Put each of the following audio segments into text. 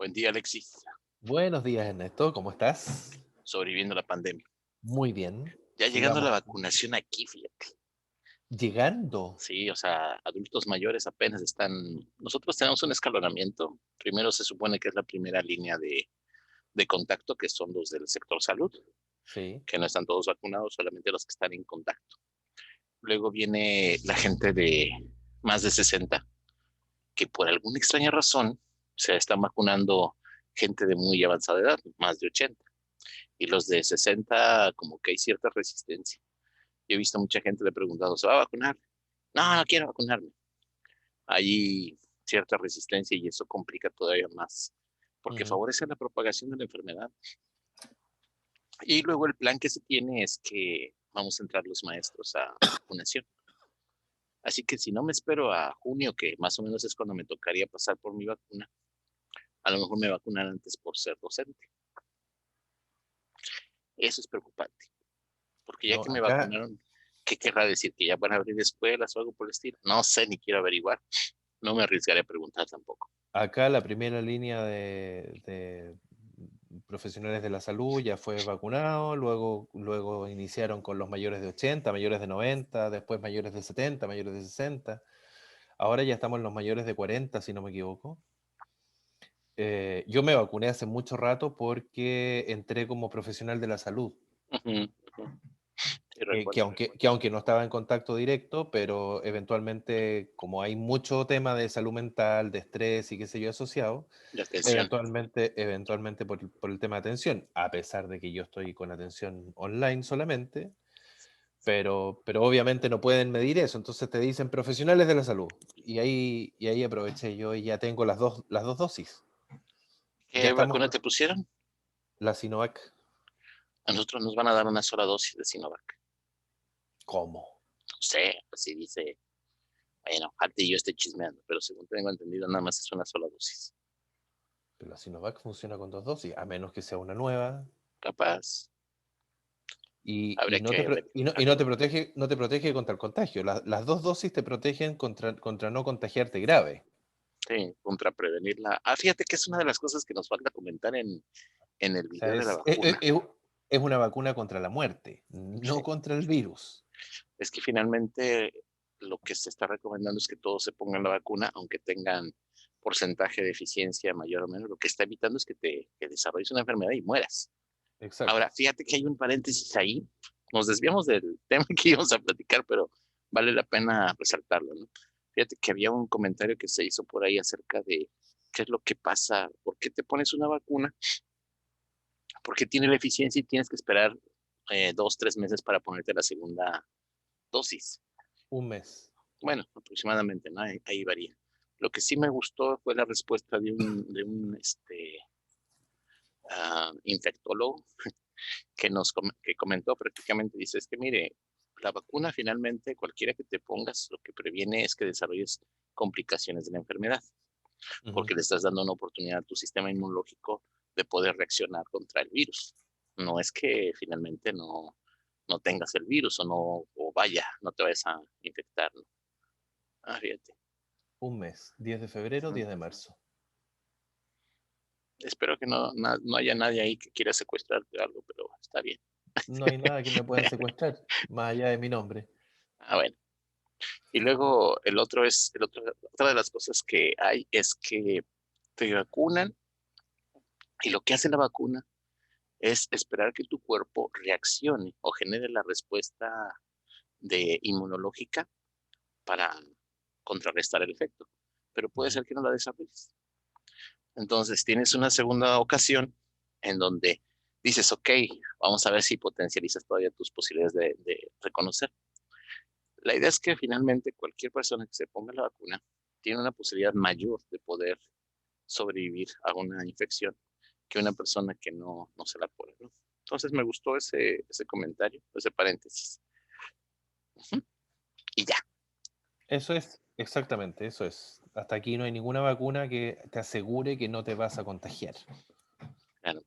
Buen día, Alexis. Buenos días, Ernesto, ¿cómo estás? Sobreviviendo la pandemia. Muy bien, Ya llegando a la sigamos así. vacunación aquí, fíjate. Llegando. Sí, o sea, adultos mayores apenas están. Nosotros tenemos un escalonamiento. Primero se supone que es la primera línea de contacto, que son los del sector salud, Sí. que no están todos vacunados, solamente los que están en contacto. Luego viene la gente de más de 60, que por alguna extraña razón se están vacunando gente de muy avanzada edad, más de 80. Y los de 60, como que hay cierta resistencia. Yo he visto mucha gente le he preguntado, ¿se va a vacunar? No, no quiero vacunarme. Hay cierta resistencia y eso complica todavía más, porque Ujú. favorece la propagación de la enfermedad. Y luego el plan que se tiene es que vamos a entrar los maestros a vacunación. Así que si no me espero a junio, que más o menos es cuando me tocaría pasar por mi vacuna, a lo mejor me vacunan antes por ser docente. Eso es preocupante, porque ya No, que me acá, vacunaron, ¿qué querrá decir? ¿Que ya van a abrir escuelas o algo por el estilo? No sé, ni quiero averiguar. No me arriesgaré a preguntar tampoco. acá la primera línea de profesionales de la salud ya fue vacunado, luego iniciaron con los mayores de 80, mayores de 90, después mayores de 70, mayores de 60. Ahora ya estamos en los mayores de 40, si no me equivoco. Yo me vacuné hace mucho rato porque entré como profesional de la salud. Ujú, ujú. Sí, Que recuerdo. aunque no estaba en contacto directo, pero eventualmente, como hay mucho tema de salud mental, de estrés y qué sé yo asociado, La atención. eventualmente por el tema de atención, a pesar de que yo estoy con atención online solamente, pero obviamente no pueden medir eso, entonces te dicen profesionales de la salud, y ahí aproveché yo y ya tengo las dos dosis. Ya ¿Qué estamos vacuna con te pusieron? la Sinovac. A nosotros nos van a dar una sola dosis de Sinovac. ¿Cómo? No sé, así dice. Bueno, aparte yo estoy chismeando, pero según tengo entendido, nada más es una sola dosis. Pero la Sinovac funciona con dos dosis, a menos que sea una nueva. Capaz, Y habría no te, que pro- y no verificarlo. te protege, no te protege contra el contagio. Las dos dosis te protegen contra no contagiarte grave. Sí, contra prevenirla. Ah, fíjate que es una de las cosas que nos falta comentar en el O sea, video de la vacuna. es una vacuna contra la muerte, Sí. no contra el virus. Es que finalmente lo que se está recomendando es que todos se pongan la vacuna, aunque tengan porcentaje de eficiencia mayor o menor. Lo que está evitando es que desarrolles una enfermedad y mueras. Ahora, Exacto. fíjate que hay un paréntesis ahí. Nos desviamos del tema que íbamos a platicar, pero vale la pena resaltarlo, ¿no? Fíjate que había un comentario que se hizo por ahí acerca de qué es lo que pasa, por qué te pones una vacuna, porque tiene la eficiencia y tienes que esperar 2, 3 meses para ponerte la segunda dosis. Un mes. Bueno, aproximadamente, ¿no? Ahí varía. Lo que sí me gustó fue la respuesta de un infectólogo que comentó prácticamente, dice, es que mire, la vacuna finalmente, cualquiera que te pongas, lo que previene es que desarrolles complicaciones de la enfermedad, Ujú. porque le estás dando una oportunidad a tu sistema inmunológico de poder reaccionar contra el virus. No es que finalmente no tengas el virus o no, o vaya, no te vayas a infectar, ¿no? Ah, fíjate. Un mes. 10 de febrero, Ujú. 10 de marzo. Espero que no haya nadie ahí que quiera secuestrarte o algo, pero está bien. No hay nada que me pueda secuestrar, más allá de mi nombre. Ah, bueno. Y luego otra de las cosas que hay es que te vacunan y lo que hace la vacuna es esperar que tu cuerpo reaccione o genere la respuesta de inmunológica para contrarrestar el efecto. Pero puede Ujú. ser que no la desarrolles. Entonces tienes una segunda ocasión en donde dices, ok, vamos a ver si potencializas todavía tus posibilidades de reconocer. La idea es que finalmente cualquier persona que se ponga la vacuna tiene una posibilidad mayor de poder sobrevivir a una infección que una persona que no se la pone, ¿no? Entonces me gustó ese comentario, ese paréntesis. Ujú. Y ya, Eso es, exactamente, eso es. Hasta aquí no hay ninguna vacuna que te asegure que no te vas a contagiar. claro,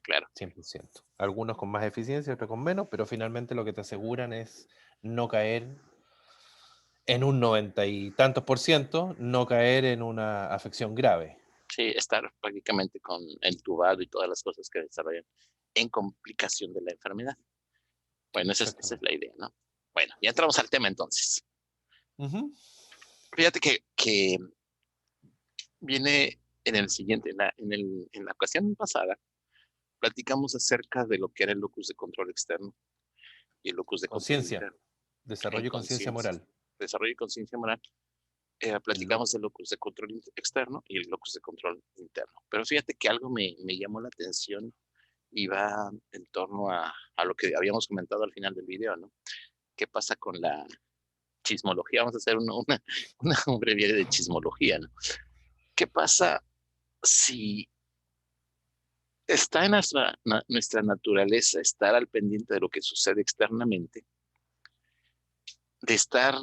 claro. 100%. Algunos con más eficiencia, otros con menos, pero finalmente lo que te aseguran es no caer en un 90 y tantos por ciento, no caer en una afección grave. Sí, estar prácticamente con entubado y todas las cosas que desarrollan en complicación de la enfermedad. Bueno, esa es Exactamente. la idea, ¿no? Bueno, ya entramos al tema entonces. Ujú. Fíjate que viene en el siguiente, en la ocasión pasada, platicamos acerca de lo que era el locus de control externo y el locus de control Conciencia, interno en desarrollo y conciencia conciencia, moral. desarrollo y conciencia moral. El lo- Platicamos del locus de control externo y el locus de control interno. Pero fíjate que algo me llamó la atención y va en torno a lo que habíamos comentado al final del video, ¿no? ¿Qué pasa con la chismología? Vamos a hacer un breviario de chismología, ¿no? ¿Qué pasa si está en nuestra naturaleza estar al pendiente de lo que sucede externamente, de estar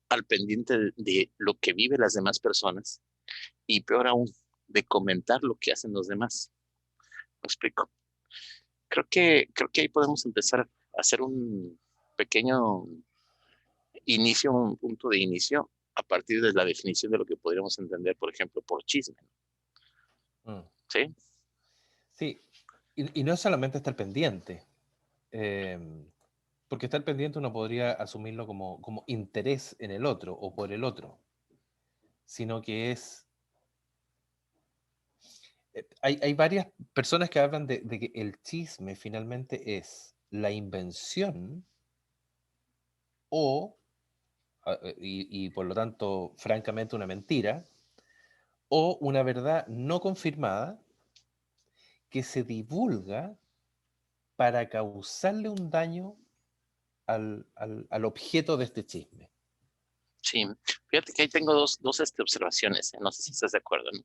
al pendiente de lo que viven las demás personas y peor aún, de comentar lo que hacen los demás? ¿Me explico? Creo que ahí podemos empezar a hacer un pequeño inicio, un punto de inicio a partir de la definición de lo que podríamos entender, por ejemplo, por chisme, Mm. ¿sí? Sí, y no es solamente estar pendiente, em, porque estar pendiente uno podría asumirlo como interés en el otro o por el otro, sino que es... hay varias personas que hablan de que el chisme finalmente es la invención o, y por lo tanto, francamente, una mentira, o una verdad no confirmada que se divulga para causarle un daño al objeto de este chisme. Sí, fíjate que ahí tengo dos observaciones, ¿eh? No sé si estás de acuerdo, ¿no?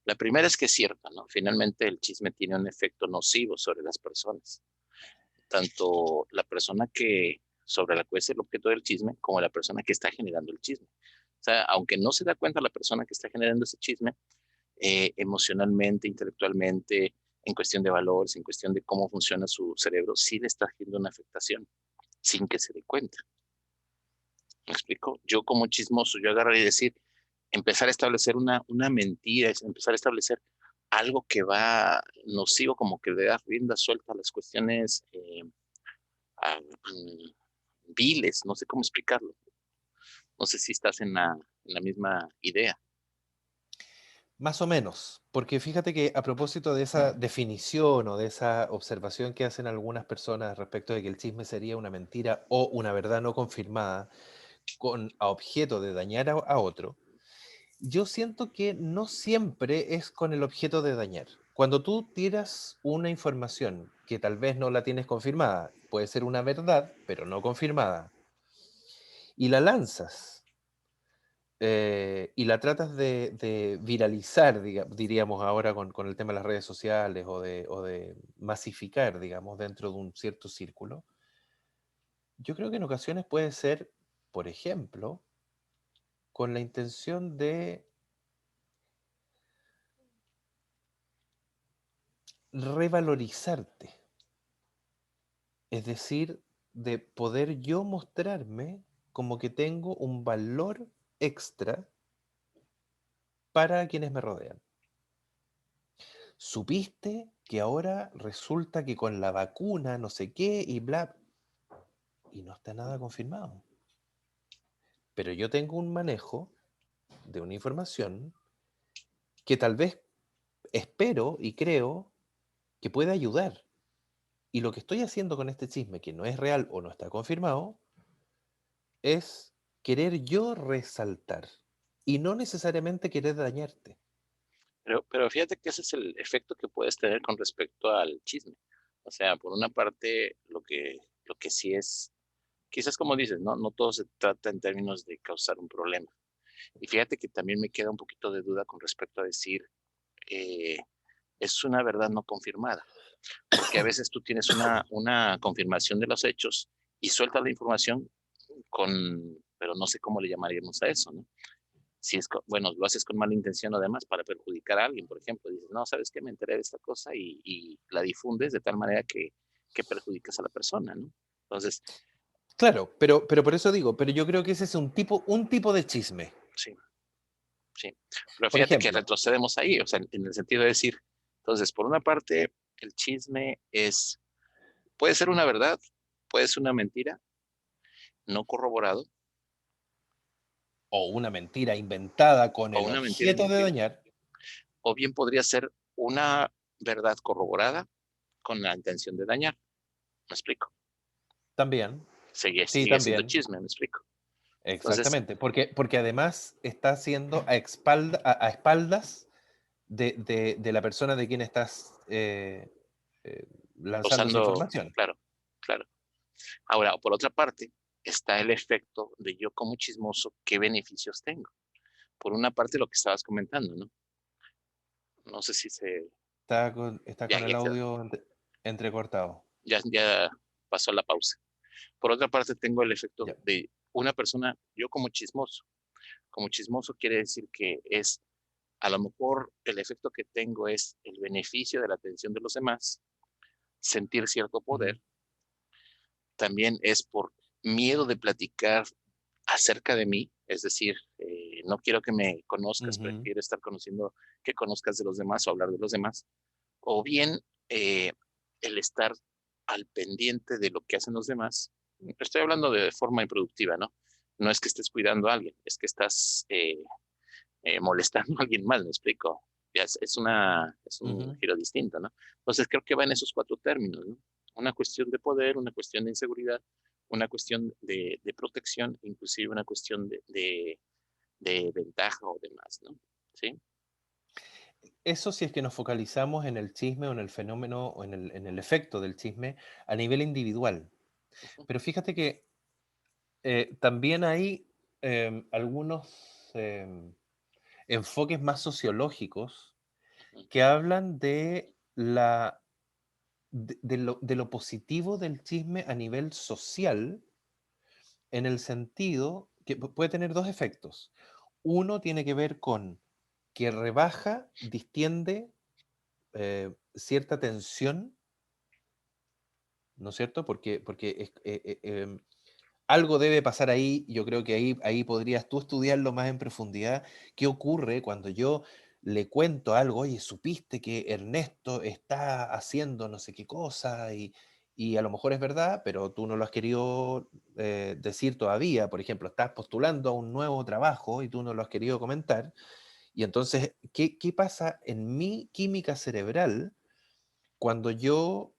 La primera es que es cierto, ¿no? Finalmente el chisme tiene un efecto nocivo sobre las personas, tanto la persona que sobre la cual es el objeto del chisme, como la persona que está generando el chisme. O sea, aunque no se da cuenta la persona que está generando ese chisme, emocionalmente, intelectualmente, en cuestión de valores, en cuestión de cómo funciona su cerebro, sí le está haciendo una afectación sin que se dé cuenta. ¿Me explico? Yo como chismoso, yo agarrar y decir, empezar a establecer una mentira, es empezar a establecer algo que va nocivo, como que le da rienda suelta a las cuestiones a- mm, viles, no sé cómo explicarlo. No sé si estás en la misma idea. Más o menos, porque fíjate que a propósito de esa definición o de esa observación que hacen algunas personas respecto de que el chisme sería una mentira o una verdad no confirmada con a objeto de dañar a otro, yo siento que no siempre es con el objeto de dañar. Cuando tú tiras una información que tal vez no la tienes confirmada, puede ser una verdad, pero no confirmada, y la lanzas y la tratas de viralizar, diríamos ahora con el tema de las redes sociales o de masificar, digamos, dentro de un cierto círculo, yo creo que en ocasiones puede ser, por ejemplo, con la intención de revalorizarte, es decir, de poder yo mostrarme como que tengo un valor extra para quienes me rodean. ¿Supiste que ahora resulta que con la vacuna no sé qué y bla? Y no está nada confirmado. Pero yo tengo un manejo de una información que tal vez espero y creo que puede ayudar. Y lo que estoy haciendo con este chisme, que no es real o no está confirmado, es querer yo resaltar y no necesariamente querer dañarte. Pero fíjate que ese es el efecto que puedes tener con respecto al chisme. O sea, por una parte, lo que sí es, quizás como dices, ¿no? No todo se trata en términos de causar un problema. Y fíjate que también me queda un poquito de duda con respecto a decir, eh, es una verdad no confirmada, porque a veces tú tienes una confirmación de los hechos y sueltas la información pero no sé cómo le llamaríamos a eso, ¿no? Si es, bueno, lo haces con mala intención o demás para perjudicar a alguien, por ejemplo, dices, no, ¿sabes qué? Me enteré de esta cosa y la difundes de tal manera que perjudicas a la persona, ¿no? Entonces, Claro, pero por eso digo, pero yo creo que ese es un tipo de chisme. sí, sí. Pero Por fíjate que ejemplo, retrocedemos ahí, o sea, en el sentido de decir, entonces, por una parte, el chisme puede ser una verdad, puede ser una mentira, no corroborado, o una mentira inventada con o el una mentira objeto de inventiva, dañar, o bien podría ser una verdad corroborada con la intención de dañar. ¿Me explico? también, sí, Sigue siendo también, chisme, ¿me explico? Entonces, exactamente, porque además está haciendo a espaldas de la persona de quien estás eh, lanzando esa usando, información. claro, claro. Ahora, por otra parte, está el efecto de yo como chismoso, ¿qué beneficios tengo? Por una parte, lo que estabas comentando, ¿no? No sé si Está con el ya audio entrecortado. ya pasó la pausa. Por otra parte, tengo el efecto Ya. de una persona, yo como chismoso. Como chismoso quiere decir que a lo mejor el efecto que tengo es el beneficio de la atención de los demás, sentir cierto poder. Ujú, También es por miedo de platicar acerca de mí, es decir, no quiero que me conozcas, ujú. prefiero estar conociendo que conozcas de los demás o hablar de los demás, o bien el estar al pendiente de lo que hacen los demás. Estoy hablando de forma improductiva, ¿no? No es que estés cuidando a alguien, es que estás molestando a alguien más, me explico. Ya es un Ujú. giro distinto, ¿no? Entonces creo que va en esos cuatro términos, ¿no? Una cuestión de poder, una cuestión de inseguridad, una cuestión de protección, inclusive una cuestión de ventaja o demás, ¿no? ¿Sí? Eso si es que nos focalizamos en el chisme o en el fenómeno o en el efecto del chisme a nivel individual. Ujú, Pero fíjate que también hay algunos enfoques más sociológicos ujú, que hablan de lo positivo del chisme a nivel social, en el sentido que puede tener dos efectos. Uno tiene que ver con que rebaja, distiende cierta tensión, ¿no es cierto? Porque algo debe pasar ahí, yo creo que ahí podrías tú estudiarlo más en profundidad. ¿Qué ocurre cuando yo le cuento algo? Oye, supiste que Ernesto está haciendo no sé qué cosa y a lo mejor es verdad, pero tú no lo has querido decir todavía. Por ejemplo, estás postulando a un nuevo trabajo y tú no lo has querido comentar. Y entonces, ¿qué pasa en mi química cerebral cuando yo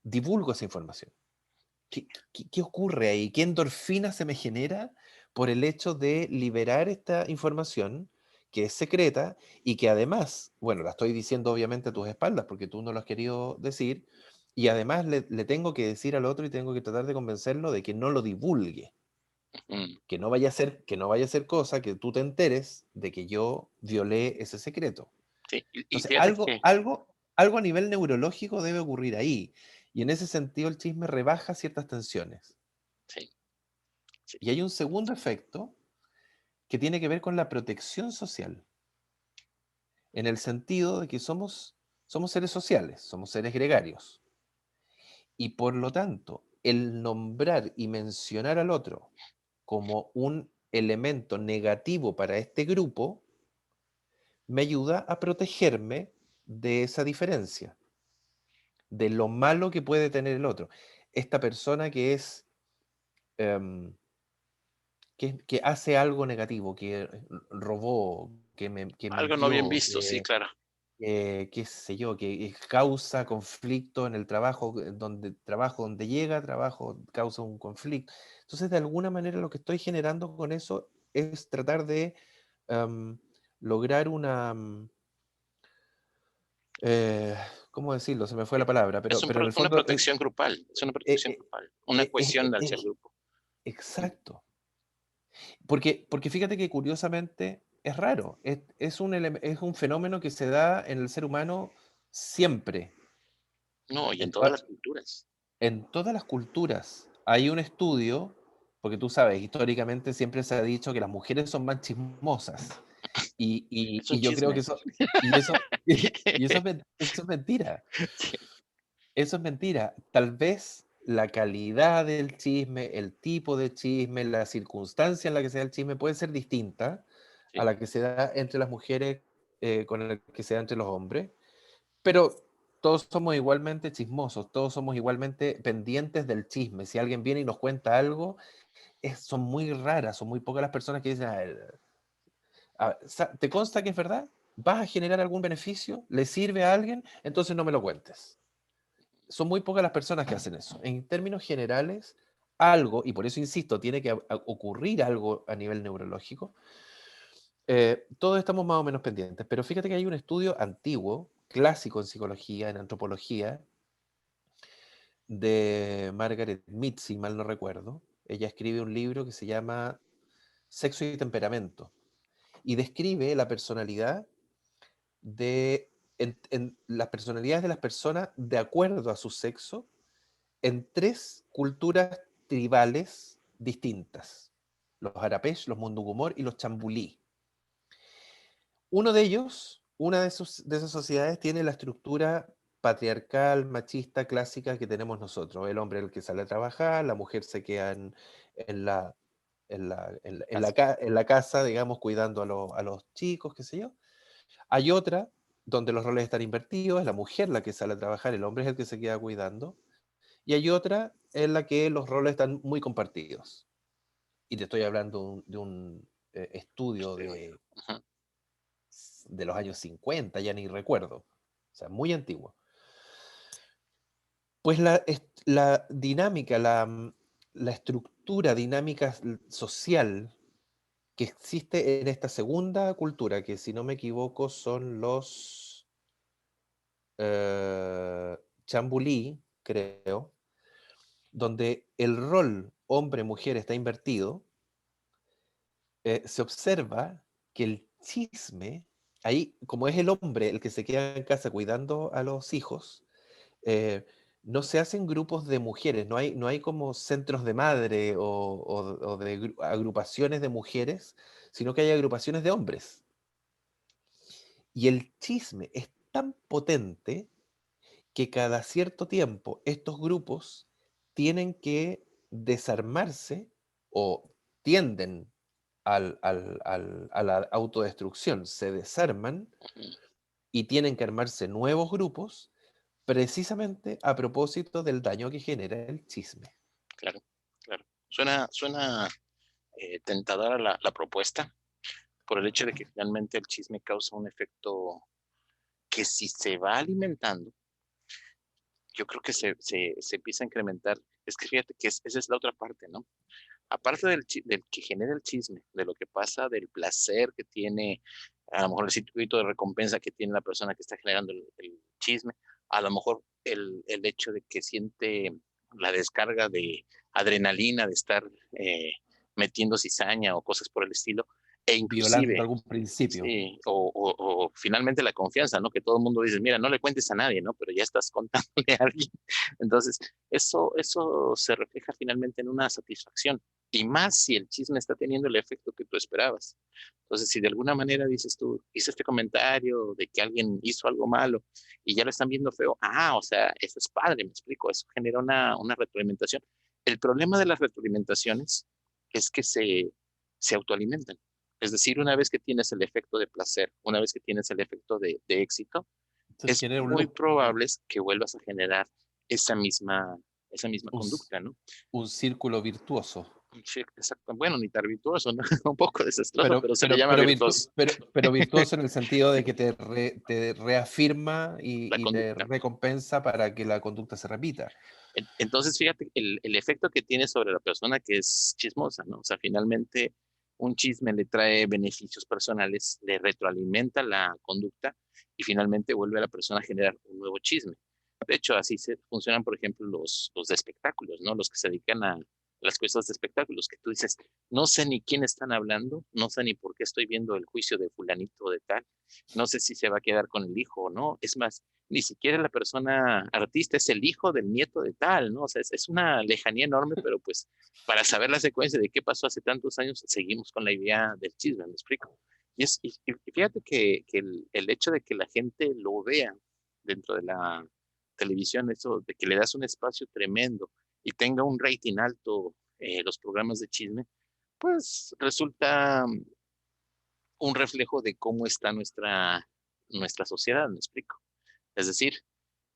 divulgo esa información? ¿Qué ocurre ahí? ¿Qué endorfina se me genera por el hecho de liberar esta información que es secreta y que además, bueno, la estoy diciendo obviamente a tus espaldas porque tú no lo has querido decir, y además le tengo que decir al otro y tengo que tratar de convencerlo de que no lo divulgue, ujú. que no vaya a ser cosa que tú te enteres de que yo violé ese secreto. Sí, y Entonces, fíjate algo, que, algo, algo a nivel neurológico debe ocurrir ahí. Y en ese sentido el chisme rebaja ciertas tensiones. sí, sí, Y hay un segundo efecto que tiene que ver con la protección social, en el sentido de que somos seres sociales, somos seres gregarios. Y por lo tanto, el nombrar y mencionar al otro como un elemento negativo para este grupo me ayuda a protegerme de esa diferencia, de lo malo que puede tener el otro. Esta persona em, que hace algo negativo, que robó, que algo no bien mintió, visto, sí, claro. qué sé yo, que causa conflicto en el trabajo, donde llega, trabajo causa un conflicto. Entonces, de alguna manera, lo que estoy generando con eso es tratar de em, lograr eh, ¿cómo decirlo? Se me fue la palabra, pero en el Una fondo protección grupal, es una eh, protección eh, grupal, una cohesión hacia el es grupo. Ujú, exacto. Porque fíjate que curiosamente es raro, es un fenómeno que se da en el ser humano siempre, no, y en en, todas toda- las culturas. en todas las culturas. Hay un estudio, porque tú sabes, históricamente siempre se ha dicho que las mujeres son más chismosas, y, y- Es un y yo creo que chisme. eso, y eso, y eso es mentira. Sí, Eso es mentira. Tal vez la calidad del chisme, el tipo de chisme, la circunstancia en la que se da el chisme puede ser distinta a Sí, la que se da entre las mujeres con el que se da entre los hombres, pero todos somos igualmente chismosos, todos somos igualmente pendientes del chisme. Si alguien viene y nos cuenta algo, son muy raras, son muy pocas las personas que dicen, ¿te consta que es verdad? ¿Vas a generar algún beneficio? ¿Le sirve a alguien? Entonces no me lo cuentes. Son muy pocas las personas que hacen eso. En términos generales, algo, y por eso insisto, tiene que ocurrir algo a nivel neurológico. Todos estamos más o menos pendientes, pero fíjate que hay un estudio antiguo, clásico en psicología, en antropología, de Margaret Mead, si mal no recuerdo. Ella escribe un libro que se llama Sexo y Temperamento y describe la personalidad en las personalidades de las personas de acuerdo a su sexo en 3 culturas tribales distintas: los Arapesh, los Mundugumor y los Chambulí. Uno de ellos, una de esas sociedades, tiene la estructura patriarcal, machista, clásica que tenemos nosotros. El hombre es el que sale a trabajar, la mujer se queda en la, casi. en la casa, digamos, cuidando a los chicos, qué sé yo. Hay otra donde los roles están invertidos, es la mujer la que sale a trabajar, el hombre es el que se queda cuidando. Y hay otra en la que los roles están muy compartidos. Y te estoy hablando de un estudio Ujú. de los años 50, ya ni recuerdo. O sea, muy antiguo. Pues la dinámica, la estructura dinámica social que existe en esta segunda cultura, que si no me equivoco son los chambulí, creo, donde el rol hombre-mujer está invertido, se observa que el chisme, ahí, como es el hombre el que se queda en casa cuidando a los hijos, eh, no se hacen grupos de mujeres, no hay como centros de madre o de agrupaciones de mujeres, sino que hay agrupaciones de hombres. Y el chisme es tan potente que cada cierto tiempo estos grupos tienen que desarmarse o tienden a la autodestrucción, se desarman Ujú. y tienen que armarse nuevos grupos precisamente a propósito del daño que genera el chisme. Claro, claro. Suena tentadora la propuesta por el hecho de que finalmente el chisme causa un efecto que si se va alimentando, yo creo que se empieza a incrementar. Es que fíjate que esa es la otra parte, ¿no? Aparte del que genera el chisme, de lo que pasa, del placer que tiene, a lo mejor el circuito de recompensa que tiene la persona que está generando el chisme, a lo mejor el hecho de que siente la descarga de adrenalina de estar metiendo cizaña o cosas por el estilo, e Violando inclusive algún principio. sí, o finalmente la confianza, ¿no? Que todo el mundo dice, mira, no le cuentes a nadie, ¿no? Pero ya estás contándole a alguien. Entonces, eso se refleja finalmente en una satisfacción. Y más si el chisme está teniendo el efecto que tú esperabas. Entonces, si de alguna manera dices tú, hice este comentario de que alguien hizo algo malo y ya lo están viendo feo, o sea, eso es padre, me explico, eso genera una retroalimentación. El problema de las retroalimentaciones es que se autoalimentan. Es decir, una vez que tienes el efecto de placer, una vez que tienes el efecto de éxito, Se es genera un muy loop, probable que vuelvas a generar esa misma, esa misma un, conducta, ¿no? un círculo virtuoso. Sí, exacto. Bueno, ni tan virtuoso, ¿no? Un poco desastroso, pero se le llama Virtu- virtuoso. pero virtuoso en el sentido de que te reafirma La y te conducta. recompensa para que la conducta se repita. Entonces, fíjate el efecto que tiene sobre la persona que es chismosa, ¿no? O sea, finalmente un chisme le trae beneficios personales, le retroalimenta la conducta y finalmente vuelve a la persona a generar un nuevo chisme. De hecho, así se funcionan, por ejemplo, los de espectáculos, ¿no? Los que se dedican a las cosas de espectáculos, que tú dices, no sé ni quién están hablando, no sé ni por qué estoy viendo el juicio de fulanito de tal, no sé si se va a quedar con el hijo o no. Es más, ni siquiera la persona artista es el hijo del nieto de tal, ¿no? O sea, es una lejanía enorme, pero pues para saber la secuencia de qué pasó hace tantos años, seguimos con la idea del chisme, ¿me explico? Y fíjate que el hecho de que la gente lo vea dentro de la televisión, eso de que le das un espacio tremendo y tenga un rating alto los programas de chisme, pues resulta un reflejo de cómo está nuestra sociedad, ¿me explico? Es decir,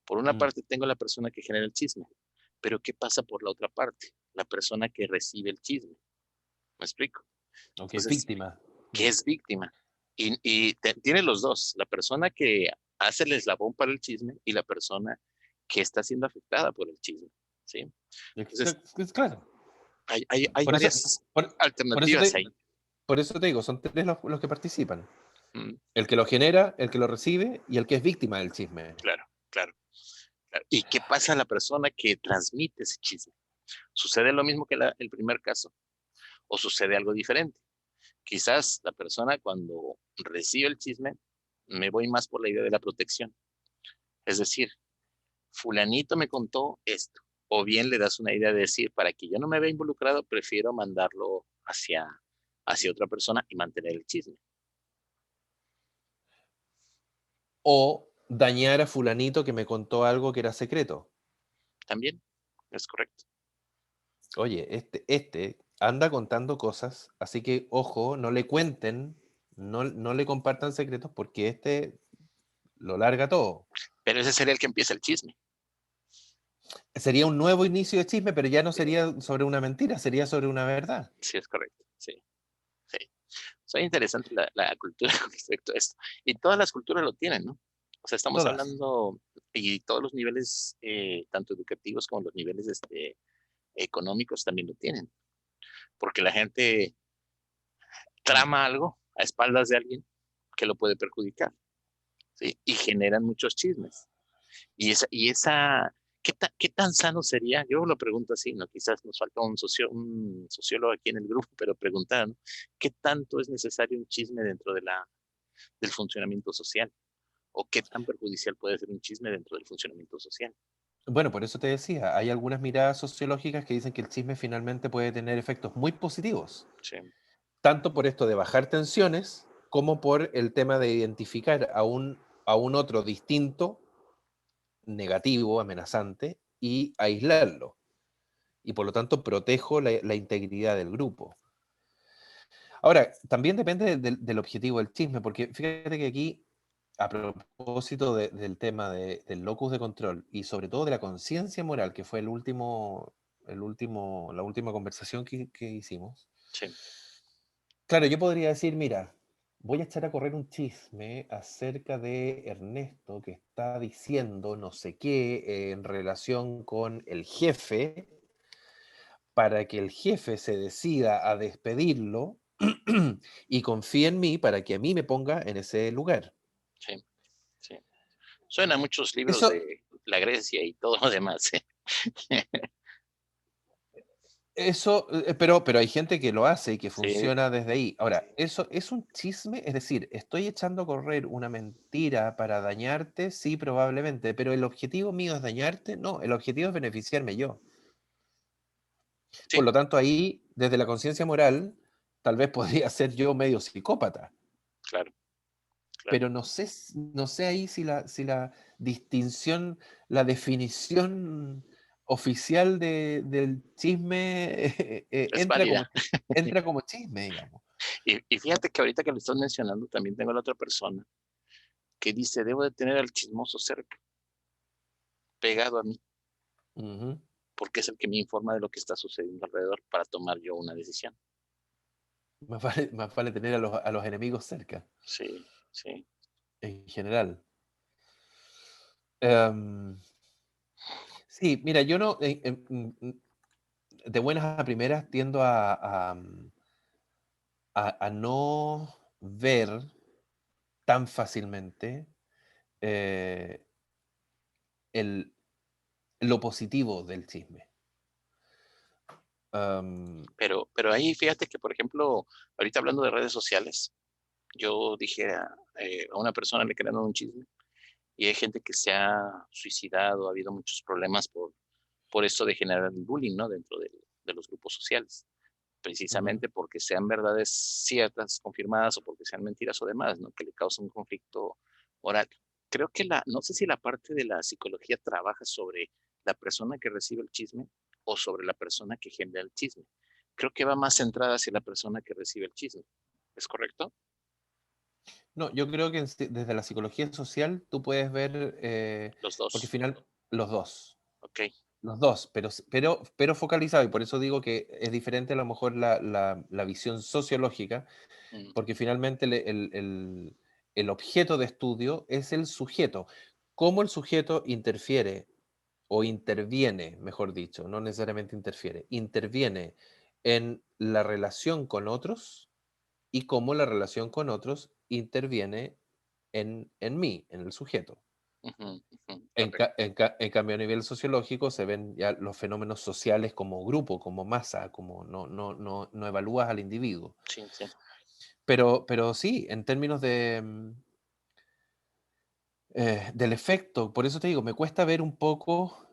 por una Mm, parte tengo la persona que genera el chisme, pero ¿qué pasa por la otra parte? La persona que recibe el chisme, ¿me explico? ok, Entonces, víctima. ¿qué Mm. es víctima? Y tiene los dos, la persona que hace el eslabón para el chisme y la persona que está siendo afectada por el chisme, ¿sí? Entonces, Claro. hay Por eso, varias por, por eso alternativas te, ahí. por eso te digo, son tres los que participan. Mm, El que lo genera, el que lo recibe y el que es víctima del chisme. claro, claro, claro. ¿Y qué pasa a la persona que transmite ese chisme? ¿Sucede lo mismo que el primer caso o sucede algo diferente? Quizás la persona cuando recibe el chisme, me voy más por la idea de la protección. Es decir, fulanito me contó esto. O bien le das una idea de decir, para que yo no me vea involucrado, prefiero mandarlo hacia otra persona y mantener el chisme. O dañar a fulanito que me contó algo que era secreto. También es correcto. Oye, este anda contando cosas, así que ojo, no le cuenten, no le compartan secretos porque este lo larga todo. Pero ese sería el que empieza el chisme. Sería un nuevo inicio de chisme, pero ya no sería sobre una mentira, sería sobre una verdad. Sí, es correcto. Sí, sí. Soy interesante la cultura con respecto a esto. Y todas las culturas lo tienen, ¿no? O sea, estamos Todas. hablando, y todos los niveles, tanto educativos como los niveles económicos también lo tienen. Porque la gente Mm. trama algo a espaldas de alguien que lo puede perjudicar, ¿sí? Y generan muchos chismes. ¿Qué tan sano sería? Yo lo pregunto así, ¿no? Quizás nos falta un sociólogo aquí en el grupo, pero preguntar, ¿no? ¿Qué tanto es necesario un chisme dentro del funcionamiento social? ¿O qué tan perjudicial puede ser un chisme dentro del funcionamiento social? Bueno, por eso te decía, hay algunas miradas sociológicas que dicen que el chisme finalmente puede tener efectos muy positivos, Sí, tanto por esto de bajar tensiones, como por el tema de identificar a un otro distinto, negativo, amenazante, y aislarlo. Y por lo tanto protejo la integridad del grupo. Ahora, también depende del objetivo del chisme, porque fíjate que aquí, a propósito del tema del locus de control y sobre todo de la conciencia moral, que fue la última conversación que hicimos, sí, claro, yo podría decir, mira, voy a echar a correr un chisme acerca de Ernesto que está diciendo no sé qué en relación con el jefe, para que el jefe se decida a despedirlo y confíe en mí para que a mí me ponga en ese lugar. sí, sí. Suena a muchos libros Eso, de la Grecia y todo lo demás, ¿eh? pero hay gente que lo hace y que Sí, funciona desde ahí. Ahora, ¿eso es un chisme? Es decir, ¿estoy echando a correr una mentira para dañarte? Sí, probablemente, pero ¿el objetivo mío es dañarte? No, el objetivo es beneficiarme yo. Por sí, lo tanto, ahí, desde la conciencia moral, tal vez podría ser yo medio psicópata, claro, claro. pero no sé ahí si la distinción, la definición oficial del chisme Es válida. entra como chisme, digamos. Y fíjate que ahorita que lo estás mencionando, también tengo a la otra persona que dice, debo de tener al chismoso cerca, pegado a mí, Ujú. porque es el que me informa de lo que está sucediendo alrededor para tomar yo una decisión. Más vale tener a los enemigos cerca, Sí, sí. en general. Em, sí, mira, yo no, de buenas a primeras tiendo a no ver tan fácilmente eh, el, lo positivo del chisme. Am, Pero ahí fíjate que, por ejemplo, ahorita hablando de redes sociales, yo dije a una persona le crearon un chisme y hay gente que se ha suicidado, ha habido muchos problemas por esto de generar el bullying, ¿no? Dentro de los grupos sociales, ujú. precisamente porque sean verdades ciertas, confirmadas o porque sean mentiras o demás, ¿no? Que le causan un conflicto moral. Creo que no sé si la parte de la psicología trabaja sobre la persona que recibe el chisme o sobre la persona que genera el chisme. Creo que va más centrada hacia la persona que recibe el chisme. ¿Es correcto? No, yo creo que desde la psicología social tú puedes ver, Los porque al dos. final los dos. Ok. Los dos, pero focalizado, y por eso digo que es diferente a lo mejor la visión sociológica, Mm, porque finalmente el objeto de estudio es el sujeto. Cómo el sujeto interfiere o interviene, mejor dicho, no necesariamente interfiere, interviene en la relación con otros y cómo la relación con otros interviene en mí, en el sujeto. ujú, ujú, En, correcto. en cambio, a nivel sociológico se ven ya los fenómenos sociales como grupo, como masa, como no evalúas al individuo. Sí, sí. Pero sí, en términos del efecto, por eso te digo, me cuesta ver un poco,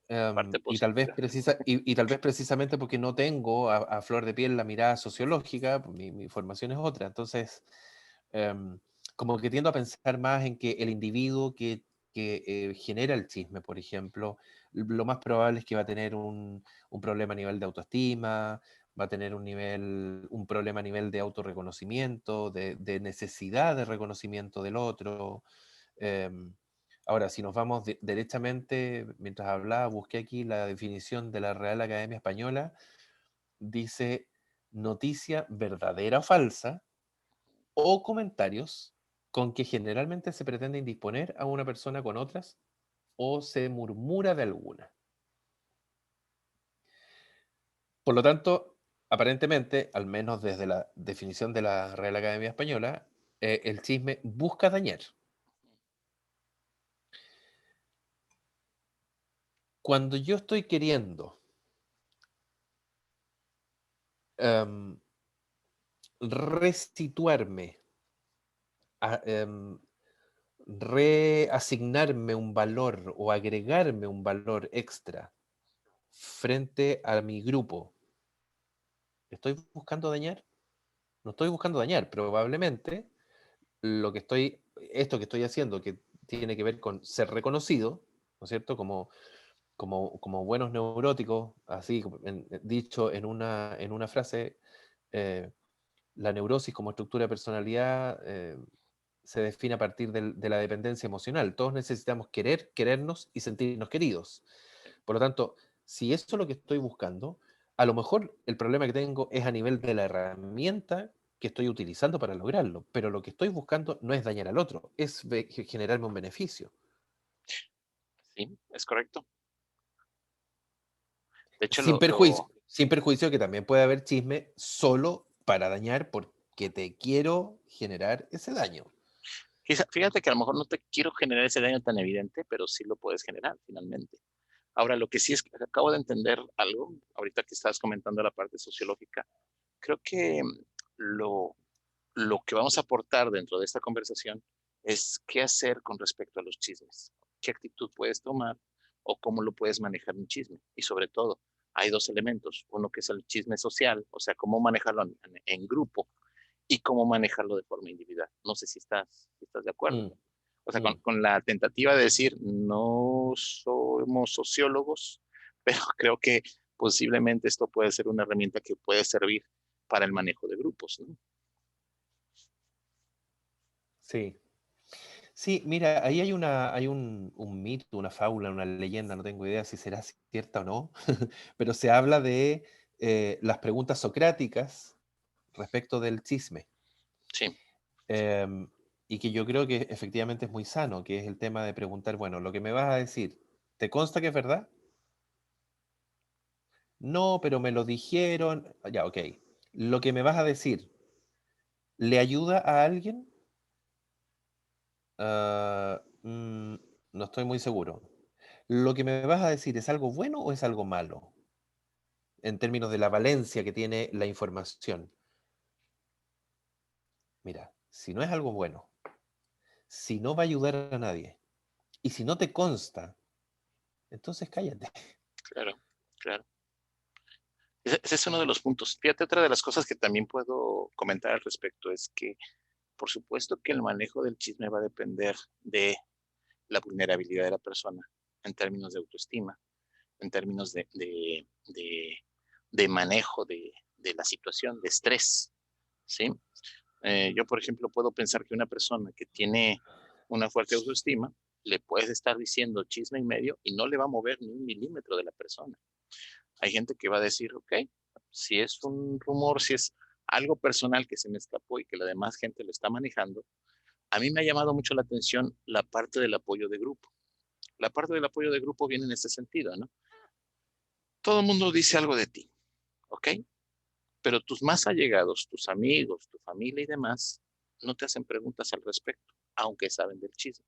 La parte y, tal vez positiva. y tal vez precisamente porque no tengo a flor de piel la mirada sociológica, pues mi formación es otra. Entonces, em, como que tiendo a pensar más en que el individuo que genera el chisme, por ejemplo, lo más probable es que va a tener un problema a nivel de autoestima, va a tener un problema a nivel de autorreconocimiento, de necesidad de reconocimiento del otro. em, Ahora, si nos vamos derechamente, mientras hablaba, busqué aquí la definición de la Real Academia Española, dice noticia verdadera o falsa o comentarios con que generalmente se pretende indisponer a una persona con otras o se murmura de alguna. Por lo tanto, aparentemente, al menos desde la definición de la Real Academia Española, el chisme busca dañar. Cuando yo estoy queriendo em, resituarme, em, reasignarme un valor o agregarme un valor extra frente a mi grupo, ¿estoy buscando dañar? No estoy buscando dañar, probablemente esto que estoy haciendo, que tiene que ver con ser reconocido, ¿no es cierto? Como buenos neuróticos, así dicho en una frase, eh, la neurosis como estructura de personalidad se define a partir de la dependencia emocional. Todos necesitamos querernos y sentirnos queridos. Por lo tanto, si eso es lo que estoy buscando, a lo mejor el problema que tengo es a nivel de la herramienta que estoy utilizando para lograrlo, pero lo que estoy buscando no es dañar al otro, es generarme un beneficio. Sí, es correcto. De hecho, Sin perjuicio que también puede haber chisme solo para dañar porque te quiero generar ese daño. fíjate que a lo mejor no te quiero generar ese daño tan evidente, pero sí lo puedes generar finalmente. Ahora, lo que sí es que acabo de entender algo, ahorita que estabas comentando la parte sociológica, creo que lo, lo que vamos a aportar dentro de esta conversación es qué hacer con respecto a los chismes, qué actitud puedes tomar o cómo lo puedes manejar un chisme. Y sobre todo, hay dos elementos, uno que es el chisme social, o sea, cómo manejarlo en grupo y cómo manejarlo de forma individual. No sé si estás de acuerdo. Mm, O sea, mm. con la tentativa de decir, no somos sociólogos, pero creo que posiblemente esto puede ser una herramienta que puede servir para el manejo de grupos, ¿no? Sí. Sí, mira, ahí hay un mito, una fábula, una leyenda, no tengo idea si será cierta o no, pero se habla de las preguntas socráticas respecto del chisme. Sí, em, y que yo creo que efectivamente es muy sano, que es el tema de preguntar, bueno, lo que me vas a decir, ¿te consta que es verdad? No, pero me lo dijeron. Ya, ok. Lo que me vas a decir, ¿le ayuda a alguien? Ah, no estoy muy seguro. ¿Lo que me vas a decir es algo bueno o es algo malo? En términos de la valencia que tiene la información. Mira, si no es algo bueno, si no va a ayudar a nadie, y si no te consta, entonces cállate. claro, claro. Ese es uno de los puntos. Fíjate, otra de las cosas que también puedo comentar al respecto es que, por supuesto que el manejo del chisme va a depender de la vulnerabilidad de la persona en términos de autoestima, en términos de manejo de la situación, de estrés, ¿sí? Yo, por ejemplo, puedo pensar que una persona que tiene una fuerte autoestima, le puedes estar diciendo chisme y medio y no le va a mover ni un milímetro de la persona. Hay gente que va a decir, ok, si es un rumor, si es algo personal que se me escapó y que la demás gente lo está manejando, a mí me ha llamado mucho la atención la parte del apoyo de grupo. La parte del apoyo de grupo viene en ese sentido, ¿no? Todo el mundo dice algo de ti, ¿ok? Pero tus más allegados, tus amigos, tu familia y demás, no te hacen preguntas al respecto, aunque saben del chisme.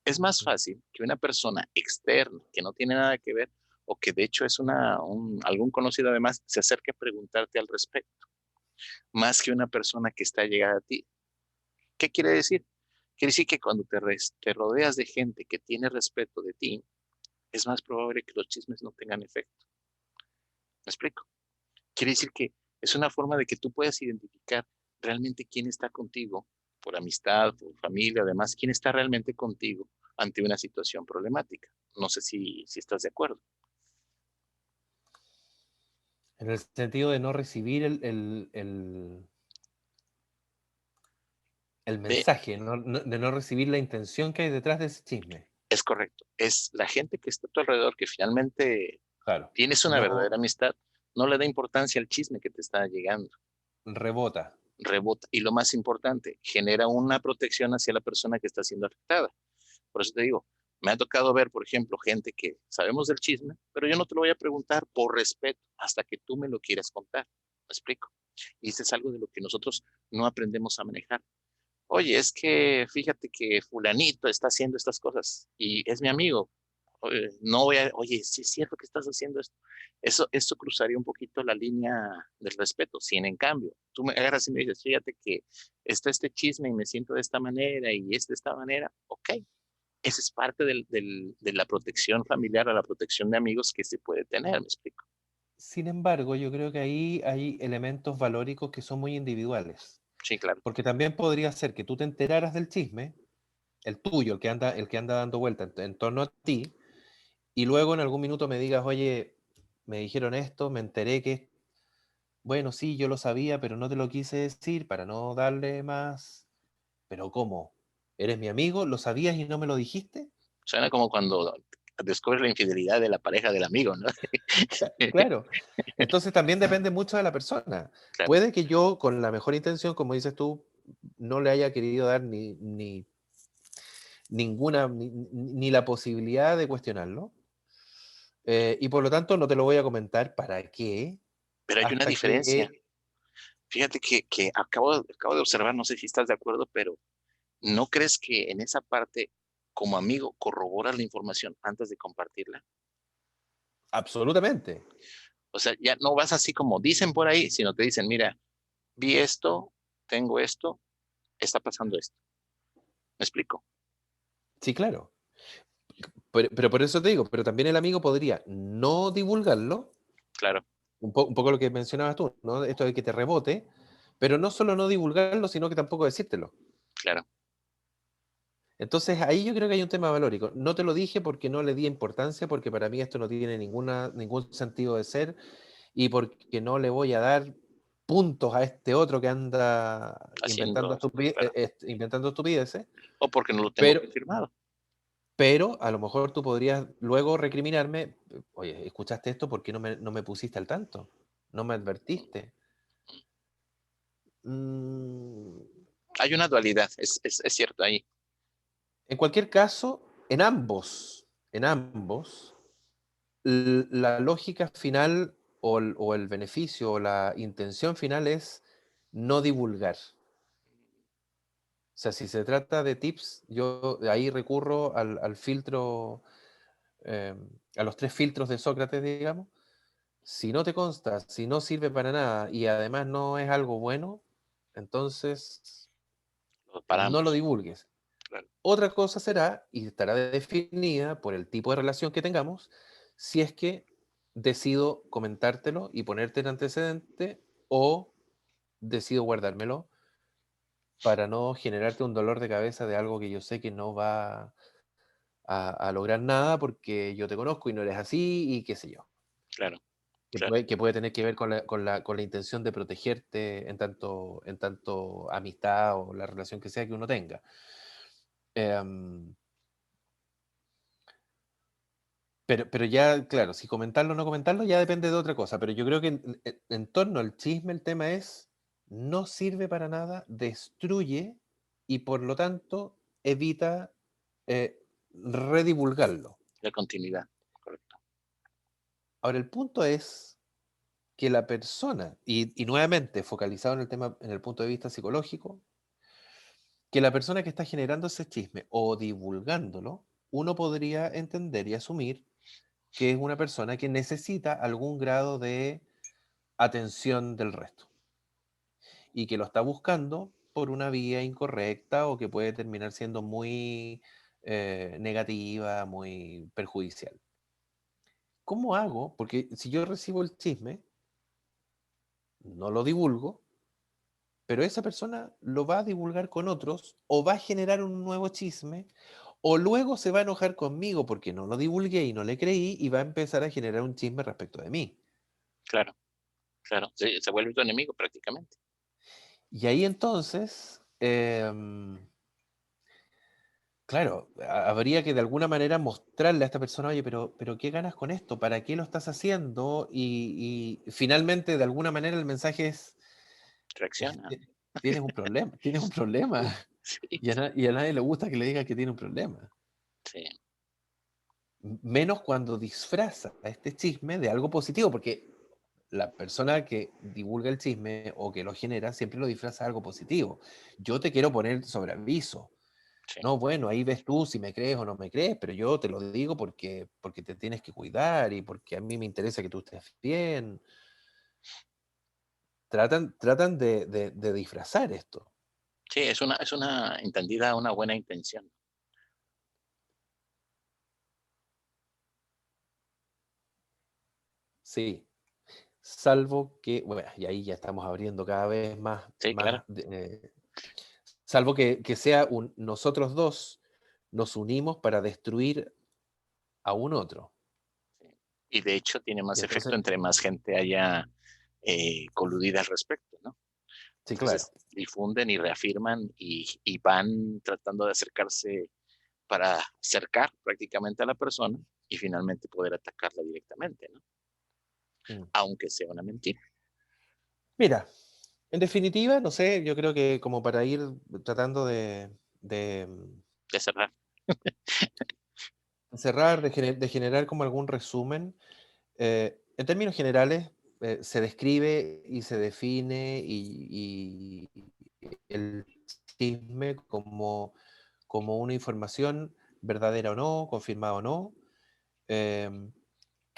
Es más fácil que una persona externa que no tiene nada que ver o que de hecho es algún conocido además se acerque a preguntarte al respecto, más que una persona que está llegada a ti. ¿Qué quiere decir? Quiere decir que cuando te rodeas de gente que tiene respeto de ti, es más probable que los chismes no tengan efecto. ¿Me explico? Quiere decir que es una forma de que tú puedas identificar realmente quién está contigo, por amistad, por familia, además, quién está realmente contigo ante una situación problemática. No sé si estás de acuerdo. En el sentido de no recibir el De, mensaje, de no recibir la intención que hay detrás de ese chisme. es correcto. Es la gente que está a tu alrededor que finalmente Claro. tienes una verdadera No amistad, no le da importancia al chisme que te está llegando. rebota. Rebota. Y lo más importante, genera una protección hacia la persona que está siendo afectada. Por eso te digo, me ha tocado ver, por ejemplo, gente que sabemos del chisme, pero yo no te lo voy a preguntar por respeto hasta que tú me lo quieras contar. ¿Me explico? Y eso es algo de lo que nosotros no aprendemos a manejar. Oye, es que fíjate que fulanito está haciendo estas cosas y es mi amigo. Oye, no voy a, oye, sí es cierto que estás haciendo esto. Eso cruzaría un poquito la línea del respeto. Si en cambio tú me agarras y me dices, fíjate que está este chisme y me siento de esta manera y es de esta manera, ok, esa es parte de la protección familiar a la protección de amigos que se puede tener, ¿me explico? Sin embargo, yo creo que ahí hay elementos valóricos que son muy individuales. Sí, claro, Porque también podría ser que tú te enteraras del chisme, el tuyo, el que anda dando vuelta en torno a ti, y luego en algún minuto me digas, oye, me dijeron esto, me enteré que, bueno, sí, yo lo sabía, pero no te lo quise decir para no darle más. ¿Pero cómo? ¿Eres mi amigo? ¿Lo sabías y no me lo dijiste? suena como cuando descubres la infidelidad de la pareja del amigo, ¿no? Claro. Entonces también depende mucho de la persona. Claro, Puede que yo, con la mejor intención, como dices tú, no le haya querido dar ninguna, ni la posibilidad de cuestionarlo. Y por lo tanto no te lo voy a comentar. ¿Para qué? pero hay una Hasta diferencia. que... Fíjate que acabo de observar, no sé si estás de acuerdo, pero ¿no crees que en esa parte, como amigo, corroboras la información antes de compartirla? Absolutamente. O sea, ya no vas así como dicen por ahí, sino te dicen, mira, vi esto, tengo esto, está pasando esto. ¿Me explico? Sí, claro. Pero por eso te digo, pero también el amigo podría no divulgarlo, Claro, un poco lo que mencionabas tú, ¿no? Esto de que te rebote, pero no solo no divulgarlo, sino que tampoco decírtelo. claro, Entonces ahí yo creo que hay un tema valórico. No te lo dije porque no le di importancia, porque para mí esto no tiene ningún sentido de ser y porque no le voy a dar puntos a este otro que anda haciendo esto, claro. inventando estupideces, O porque no lo tengo pero, confirmado. pero a lo mejor tú podrías luego recriminarme, oye, ¿escuchaste esto? ¿Por qué no me pusiste al tanto? ¿No me advertiste? Mm, Hay una dualidad, es cierto ahí. en cualquier caso, en ambos, la lógica final o el beneficio o la intención final es no divulgar. O sea, si se trata de tips, yo de ahí recurro al filtro, eh, a los tres filtros de Sócrates, digamos. Si no te consta, si no sirve para nada y además no es algo bueno, entonces Lo no lo paramos. divulgues. Claro, Otra cosa será, y estará definida por el tipo de relación que tengamos, si es que decido comentártelo y ponerte en antecedente o decido guardármelo para no generarte un dolor de cabeza de algo que yo sé que no va a lograr nada porque yo te conozco y no eres así y qué sé yo. claro. claro, que puede tener que ver con la intención de protegerte en tanto amistad o la relación que sea que uno tenga. Em, pero ya, claro, si comentarlo o no comentarlo ya depende de otra cosa, pero yo creo que en torno al chisme el tema es, no sirve para nada, destruye y por lo tanto evita redivulgarlo. la continuidad, correcto. Ahora, el punto es que la persona, y nuevamente focalizado en el tema, en el punto de vista psicológico, que la persona que está generando ese chisme o divulgándolo, uno podría entender y asumir que es una persona que necesita algún grado de atención del resto y que lo está buscando por una vía incorrecta o que puede terminar siendo muy negativa, muy perjudicial. ¿Cómo hago? Porque si yo recibo el chisme, no lo divulgo, pero esa persona lo va a divulgar con otros o va a generar un nuevo chisme o luego se va a enojar conmigo porque no lo divulgué y no le creí y va a empezar a generar un chisme respecto de mí. Claro, claro. Se vuelve tu enemigo prácticamente. Y ahí entonces, claro, habría que de alguna manera mostrarle a esta persona, oye, pero ¿qué ganas con esto? ¿Para qué lo estás haciendo? Y finalmente, de alguna manera, el mensaje es, Reacciona. tienes un problema, tienes un problema. Sí, Y a nadie le gusta que le diga que tiene un problema. sí, Menos cuando disfraza a este chisme de algo positivo, porque la persona que divulga el chisme o que lo genera siempre lo disfraza de algo positivo. Yo te quiero poner sobre aviso. sí. No, bueno, ahí ves tú si me crees o no me crees, pero yo te lo digo porque te tienes que cuidar y porque a mí me interesa que tú estés bien. Tratan de disfrazar esto. Sí, es una entendida, una buena intención. Sí, salvo que, bueno, y ahí ya estamos abriendo cada vez Sí, claro. salvo que sea nosotros dos nos unimos para destruir a un otro. Sí. Y de hecho tiene Y más efecto entonces, entre más gente haya coludida al respecto, ¿no? sí, claro. Entonces difunden y reafirman y van tratando de acercarse para acercar prácticamente a la persona y finalmente poder atacarla directamente, ¿no? Mm. Aunque sea una mentira. Mira, en definitiva, no sé, yo creo que como para ir tratando de De cerrar. cerrar, de generar como algún resumen, en términos generales, se describe y se define y el chisme como una información verdadera o no, confirmada o no. em,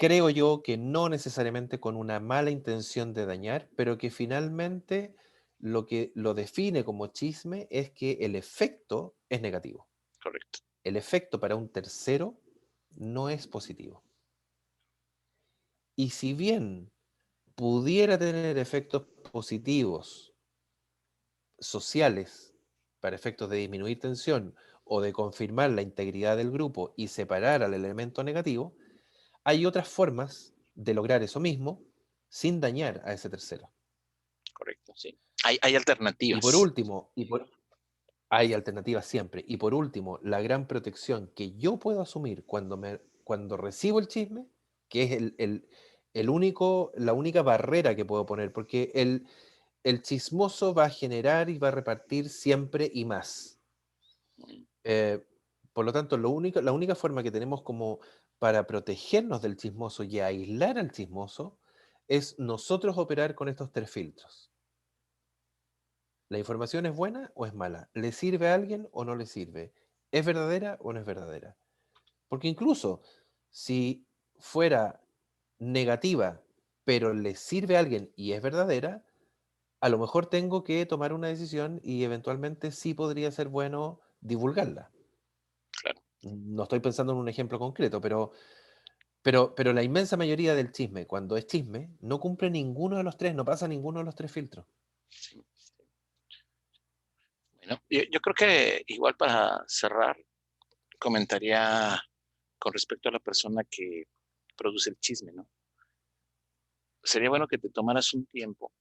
Creo yo que no necesariamente con una mala intención de dañar, pero que finalmente lo que lo define como chisme es que el efecto es negativo. Correcto. El efecto para un tercero no es positivo. Y si bien pudiera tener efectos positivos sociales para efectos de disminuir tensión o de confirmar la integridad del grupo y separar al elemento negativo, hay otras formas de lograr eso mismo sin dañar a ese tercero. Correcto, sí. Hay Y por alternativas. último, hay alternativas siempre. Y por último, la gran protección que yo puedo asumir cuando recibo el chisme, que es la única barrera que puedo poner, porque el chismoso va a generar y va a repartir siempre y más. Mm, Eh, por lo tanto, la única forma que tenemos como para protegernos del chismoso y aislar al chismoso es nosotros operar con estos tres filtros. ¿La información es buena o es mala? ¿Le sirve a alguien o no le sirve? ¿Es verdadera o no es verdadera? Porque incluso si fuera negativa, pero le sirve a alguien y es verdadera, a lo mejor tengo que tomar una decisión y eventualmente sí podría ser bueno divulgarla. claro. No estoy pensando en un ejemplo concreto, pero la inmensa mayoría del chisme, cuando es chisme, no cumple ninguno de los tres, no pasa ninguno de los tres filtros. Sí, sí. Bueno, yo creo que igual para cerrar, comentaría con respecto a la persona que produce el chisme, ¿no? sería bueno que te tomaras un tiempo,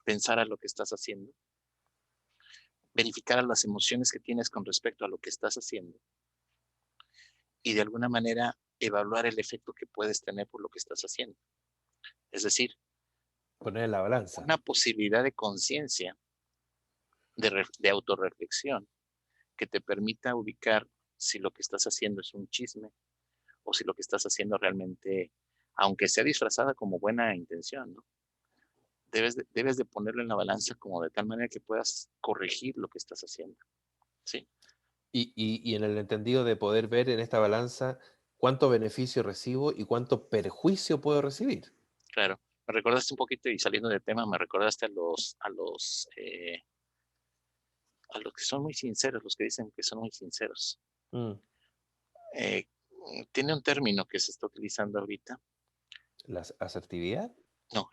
pensaras lo que estás haciendo, verificaras las emociones que tienes con respecto a lo que estás haciendo y de alguna manera evaluar el efecto que puedes tener por lo que estás haciendo. Es decir, Poner en la balanza. una posibilidad de conciencia, de autorreflexión, que te permita ubicar si lo que estás haciendo es un chisme o si lo que estás haciendo realmente, aunque sea disfrazada como buena intención, ¿no? Debes de ponerlo en la balanza como de tal manera que puedas corregir lo que estás haciendo. Sí, Y en el entendido de poder ver en esta balanza cuánto beneficio recibo y cuánto perjuicio puedo recibir. claro. Me recordaste un poquito y saliendo del tema, me recordaste a los que son muy sinceros, los que dicen que son muy sinceros. Mm. Eh, Tiene un término que se está utilizando ahorita. La asertividad. No.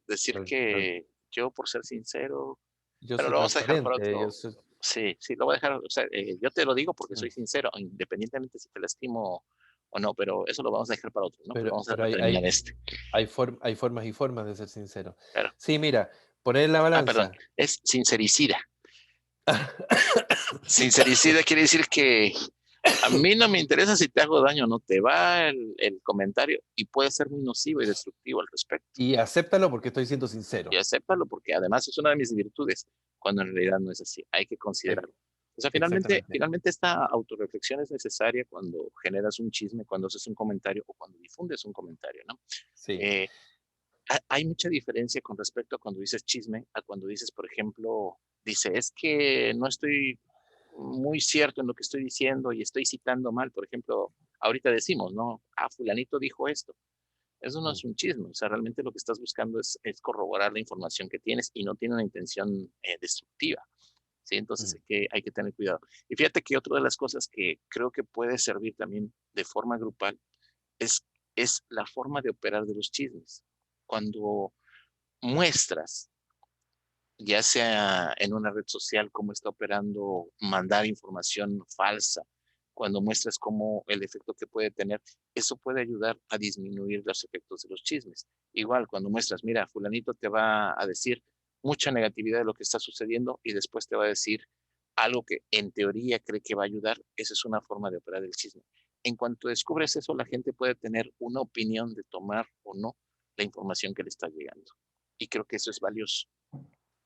Decir Tra- tra- que yo por ser sincero, Yo pero soy lo vamos a dejar para transparente, yo otro. soy... Sí, lo voy a dejar. O sea, yo te lo digo porque Mm. soy sincero, independientemente si te lastimo o no, pero eso lo vamos a dejar para otro, ¿no? Pero vamos Pero a terminar este. hay formas y formas de ser sincero. Claro. Sí, mira, poner en la Perdón, balanza. es sincericida. Sincericida quiere decir que a mí no me interesa si te hago daño o no, te va el comentario y puede ser muy nocivo y destructivo al respecto. Y acéptalo porque estoy siendo Y sincero. acéptalo porque además es una de mis virtudes, cuando en realidad no es así. Hay que E- considerarlo. O sea, Exactamente. finalmente esta autorreflexión es necesaria cuando generas un chisme, cuando haces un comentario o cuando difundes un comentario, ¿no? Sí. Eh, Hay mucha diferencia con respecto a cuando dices chisme, a cuando dices, por ejemplo, dice, es que no estoy muy cierto en lo que estoy diciendo y estoy citando mal. Por ejemplo, ahorita decimos, ¿no? Ah, fulanito dijo esto. Eso no Mm, es un chisme, o sea, realmente lo que estás buscando es corroborar la información que tienes y no tiene una intención destructiva, ¿sí? Entonces mm. hay que tener cuidado. Y fíjate que otra de las cosas que creo que puede servir también de forma grupal es, es la forma de operar de los chismes. Cuando muestras, ya sea en una red social, cómo está operando mandar información falsa, cuando muestras cómo el efecto que puede tener, eso puede ayudar a disminuir los efectos de los chismes. Igual, cuando muestras, mira, fulanito te va a decir mucha negatividad de lo que está sucediendo y después te va a decir algo que en teoría cree que va a ayudar, esa es una forma de operar el chisme. En cuanto descubres eso, la gente puede tener una opinión de tomar o no la información que le está llegando. Y creo que eso es valioso.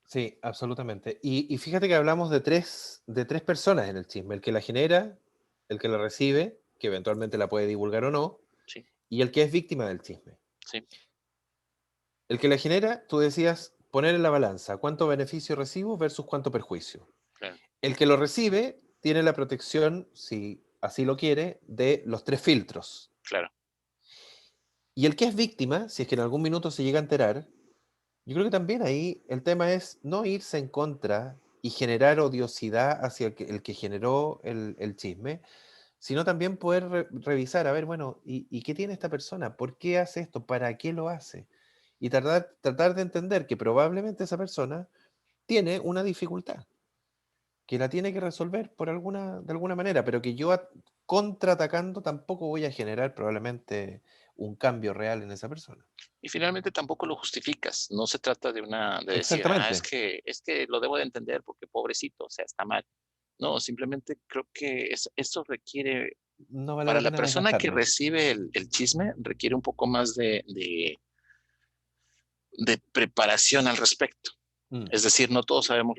Sí, absolutamente. Y fíjate que hablamos de tres personas en el chisme, el que la genera, el que la recibe, que eventualmente la puede divulgar o no, Sí, y el que es víctima del chisme. sí. El que la genera, tú decías, poner en la balanza cuánto beneficio recibo versus cuánto perjuicio. Claro, El que lo recibe tiene la protección, si así lo quiere, de los tres filtros. claro. Y el que es víctima, si es que en algún minuto se llega a enterar, yo creo que también ahí el tema es no irse en contra y generar odiosidad hacia el que generó el chisme, sino también poder revisar, a ver, bueno, ¿y qué tiene esta persona? ¿Por qué hace esto? ¿Para qué lo hace? Y tratar de entender que probablemente esa persona tiene una dificultad, que la tiene que resolver de alguna manera, pero que yo contraatacando tampoco voy a generar probablemente un cambio real en esa persona. Y finalmente tampoco lo justificas. No se trata de decir, ah, Exactamente. es que lo debo de entender porque pobrecito, o sea, está mal. No, simplemente creo que eso requiere, No vale para la la pena persona que desgastarme. recibe el chisme, requiere un poco más de preparación al respecto. Mm, Es decir, no todos sabemos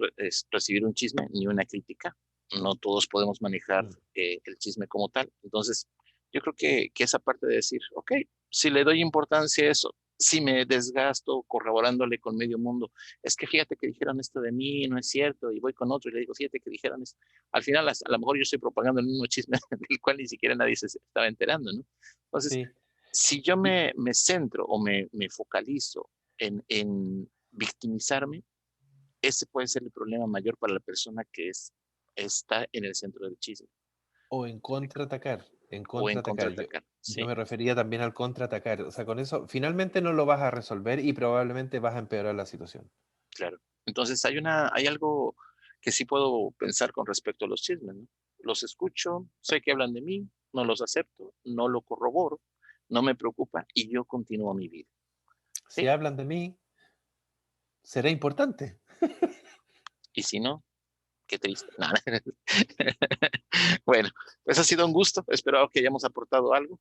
recibir un chisme ni una crítica. No todos podemos manejar mm. el chisme como tal. Entonces, yo creo que esa parte de decir, ok, si le doy importancia a eso, si me desgasto corroborándole con medio mundo, es que fíjate que dijeron esto de mí, no es cierto, y voy con otro y le digo, fíjate que dijeron esto. Al final, a lo mejor yo estoy propagando el mismo chisme del cual ni siquiera nadie se estaba enterando, ¿no? Entonces, Sí. si yo Y- me centro o me focalizo en victimizarme, ese puede ser el problema mayor para la persona que está en el centro del chisme. o en ¿Me explico? contraatacar, en O en contraatacar. contraatacar. Yo Sí, me refería también al contraatacar. O sea, con eso finalmente no lo vas a resolver y probablemente vas a empeorar la situación. claro. Entonces hay algo que sí puedo pensar con respecto a los chismes, ¿no? Los escucho, sé que hablan de mí, no los acepto, no lo corroboro, no me preocupa y yo continúo mi vida. Si ¿Sí? hablan de mí, será importante. Y si no, qué triste. No, bueno, pues ha sido un gusto. Espero que hayamos aportado algo.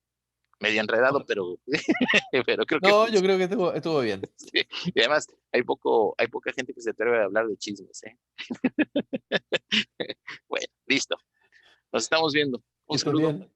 Medio enredado, Oh, pero creo que no, yo funciona. creo que estuvo bien. Sí. Y además, hay poca gente que se atreve a hablar de chismes, ¿eh? Bueno, listo. Nos estamos viendo. Que Un estés saludo. bien.